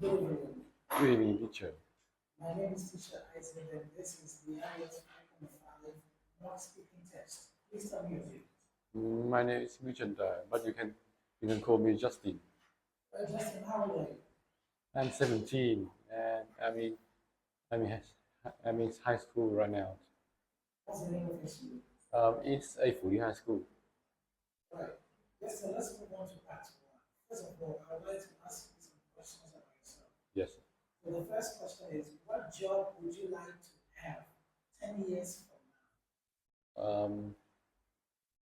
Good evening. Good evening, teacher. My name is Teacher Isaac, and this is the ielts 5.5 mock speaking test. Please tell me your name. My name is Trần Tài, but you can call me Justin. Justin, how old are you? I'm 17, and I'm in, I'm in high school right now. What's the name of your school? It's a fully high school. Right. Justin, let's move on to part one. First of all, I would like to ask you some questions about yourself. Yes. So the first question is, what job would you like to have 10 years from now? Um,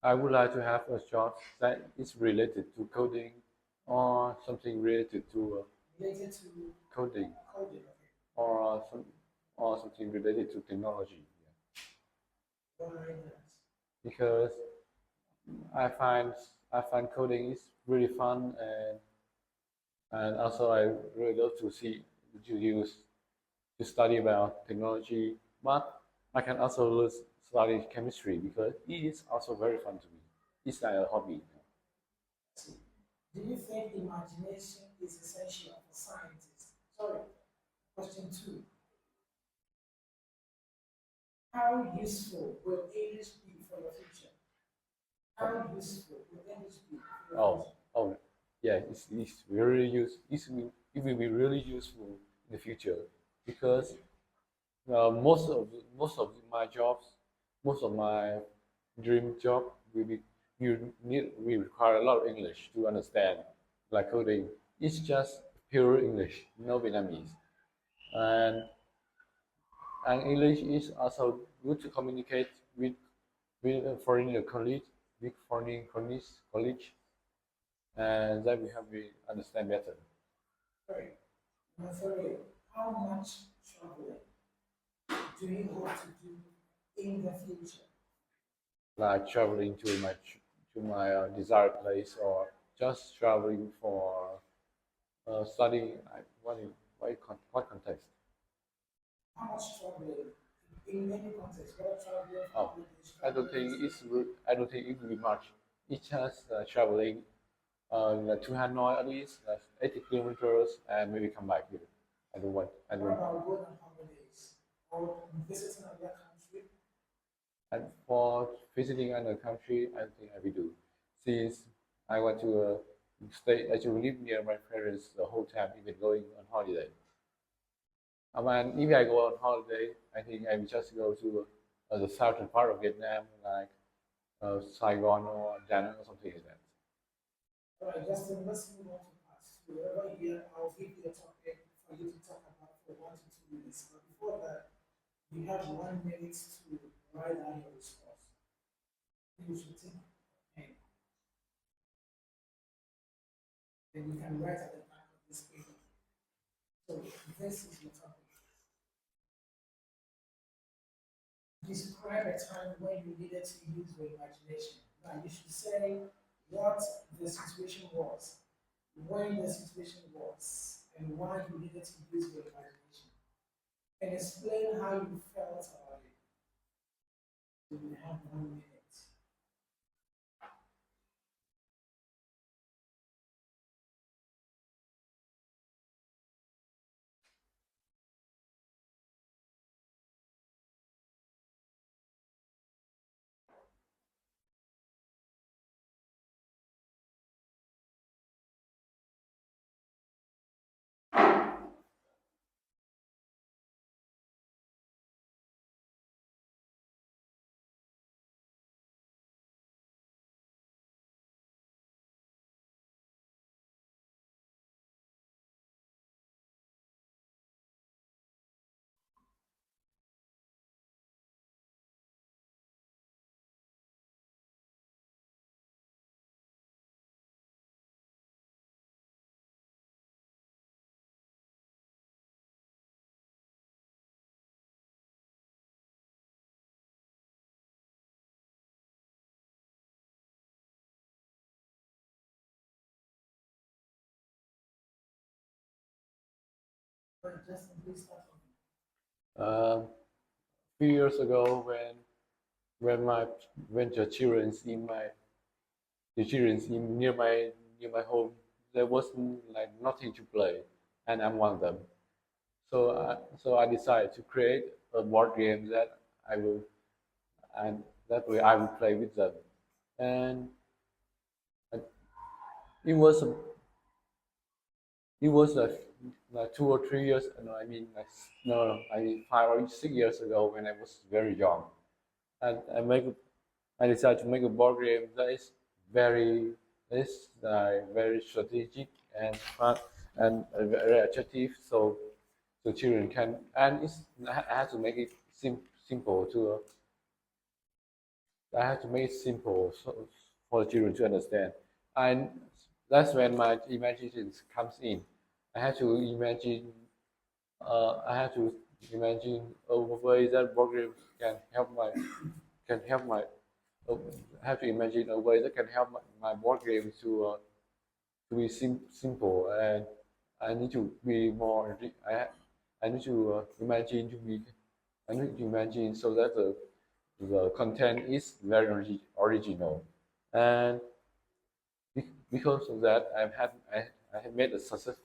I would like to have a job that is related to coding or something related to Related to coding coding, okay. or something related to technology. Why not? Because I find I find coding is really fun and also I really love to use to study about technology, but I can also study chemistry because it is also very fun to me. It's like a hobby. Do you think imagination is essential for scientists? Sorry, question two. How useful will English be for your future? How useful will English be for your Oh, future? oh, yeah, it's very it will be really useful in the future because most of my jobs, most of my dream job will be we require a lot of English to understand, like coding. It's just pure English, no Vietnamese, and and English is also good to communicate with a foreign colleague, with foreign college, and then we have we understand better. Sorry, number three. How much traveling do you hope to do in the future? Like traveling to my desired place or just traveling for study. What context? How much traveling in any context, whether traveling for Oh, holidays, traveling I don't think it will be much. It's just traveling to Hanoi at least 80 kilometers and maybe come back here. I don't want. I what don't. about going on holidays or visiting another country? And for visiting another country, I think I will do. Since I want to I should live near my parents the whole time, even going on holiday. And if I go on holiday, I think I will just go to the southern part of Vietnam, like Saigon or Da Nang or something like that. All right, Justin, let's move on to part two. Wherever here, I'll give you a topic for you to talk about for 1 to 2 minutes. But before that, you have 1 minute to write down your response. You should take a pen, and you can write at the back of this paper. So this is your topic. Describe a time when you needed to use your imagination. Now you should say what the situation was, when the situation was, and why you needed to use your imagination. And explain how you felt about it. You will have 1 minute. But just please start from Few years ago, when my when the children in near my home, there was like nothing to play, and I'm one of them. So I decided to create a board game that I will, and that way I will play with them. And it was like 2 or 3 years. No, I mean like no, I mean 5 or 6 years ago when I was very young, and I decided to make a board game that is very very strategic and fun and very attractive, so children can, and I have to make it simple I have to make it simple for the children to understand, and that's when my imagination comes in. I have to imagine I have to imagine a way that board games can help my uh, have to imagine a way that can help my board game to be simple, and I need to be more. I need to imagine to be. I need to imagine so that the content is very original, and because of that, I have made a success.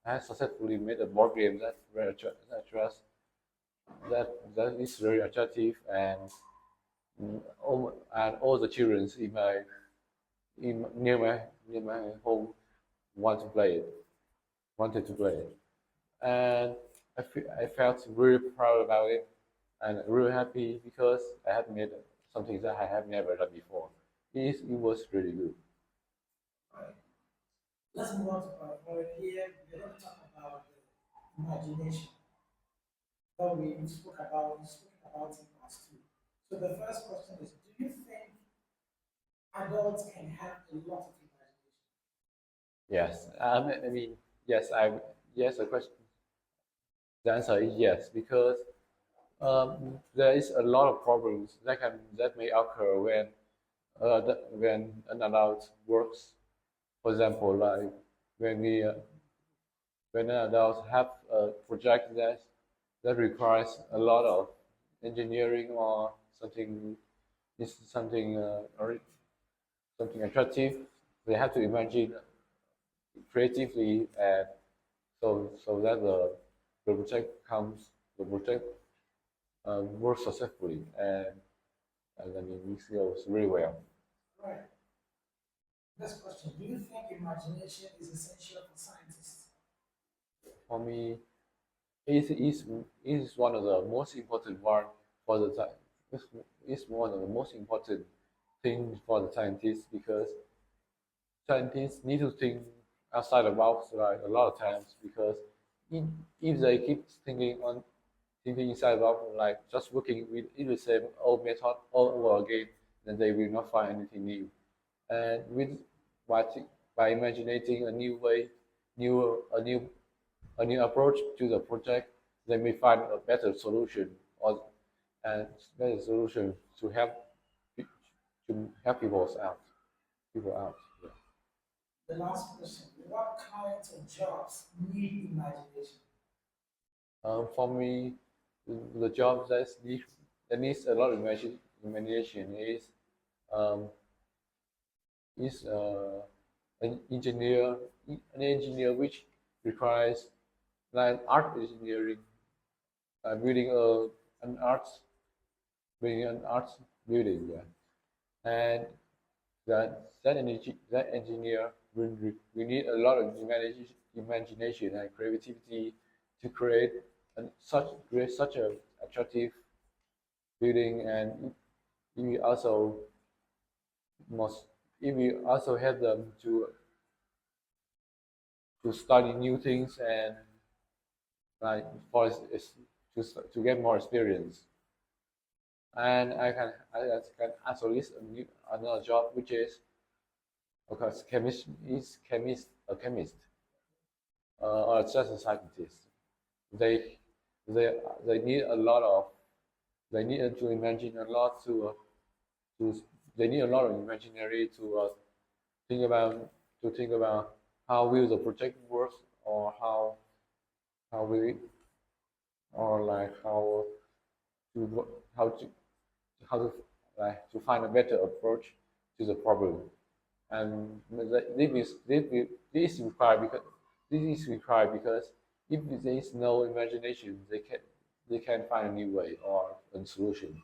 I have successfully made a board game that very that is very attractive, and all the children near my home want to play it, wanted to play it, and I felt really proud about it and really happy because I had made something that I have never done before. It was really good. Right. Let's move on to part four. Here, we're going to talk about the imagination that we spoke about in class two. So the first question is, do you think adults can have a lot of imagination? Yes, I mean, yes, yes. The question, the answer is yes, because there is a lot of problems that may occur when an adult works. For example, like when we when an adult have a project that requires a lot of engineering or something is something or something attractive, they have to imagine creatively, and so that the project comes the project works successfully, and I mean it goes really well. Right. Next question. Do you think imagination is essential for scientists? For me, it is one of the most important one for the it's one of the most important things for the scientists, because scientists need to think outside the box like a lot of times, because if, if they keep thinking inside the box, like just working with the same old method all over again, then they will not find anything new. And by by imagining a new way, new a new a new approach to the project, they may find a better solution, or and better solution to help people out. Yeah. The last question. What kinds of jobs need imagination? For me, the job that needs a lot of imagination um, is an engineer, which requires like art engineering, building an arts building an arts building, yeah. And that engineer will need a lot of imagination and creativity to create such a attractive building, and we also must if we also help them to study new things, and like to get more experience. And I can also list another job, which is, because a chemist, or just a scientist. They they they need a lot of they need to imagine a lot to they need a lot of imaginary think about think about how will the project work, or how will it, or like to how to how to to find a better approach to the problem. And this is required because This is required because if there is no imagination, they can find a new way or a solution.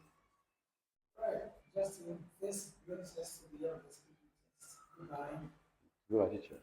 Right. Just this brings us to the end of the speaking test. Goodbye. Good teacher.